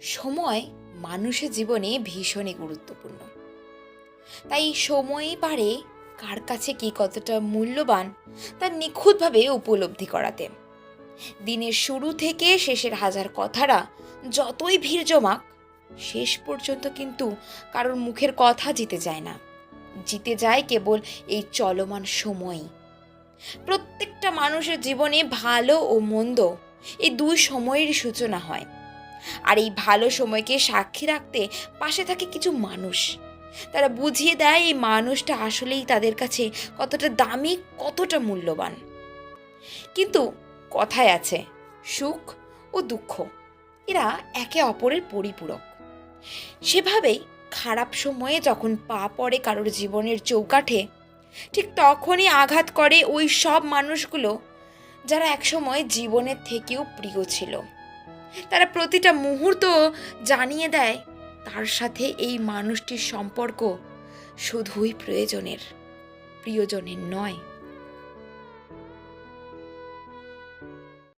সময় মানুষের জীবনে ভীষণই গুরুত্বপূর্ণ। তাই সময়ই পারে কার কাছে কি কতটা মূল্যবান তা নিখুঁতভাবে উপলব্ধি করাতে। দিনের শুরু থেকে শেষের হাজার কথারা যতই ভিড় জমাক, শেষ পর্যন্ত কিন্তু কারোর মুখের কথা জিতে যায় না। জিতে যায় কেবল এই চলমান সময়ই। প্রত্যেকটা মানুষের জীবনে ভালো ও মন্দ এই দুই সময়েরই সূচনা হয়। আর এই ভালো সময়কে সাক্ষী রাখতে পাশে থাকে কিছু মানুষ। তারা বুঝিয়ে দেয় এই মানুষটা আসলেই তাদের কাছে কতটা দামি, কতটা মূল্যবান। কিন্তু কথায় আছে, সুখ ও দুঃখ এরা একে অপরের পরিপূরক। সেভাবেই খারাপ সময়ে যখন পা পড়ে কারোর জীবনের চৌকাঠে, ঠিক তখনই আঘাত করে ওই সব মানুষগুলো যারা একসময় জীবনের থেকেও প্রিয় ছিল। তারা প্রতিটা মুহূর্ত জানিয়ে দেয় তার সাথে এই মানুষটির সম্পর্ক শুধুই প্রিয়জনের নয়।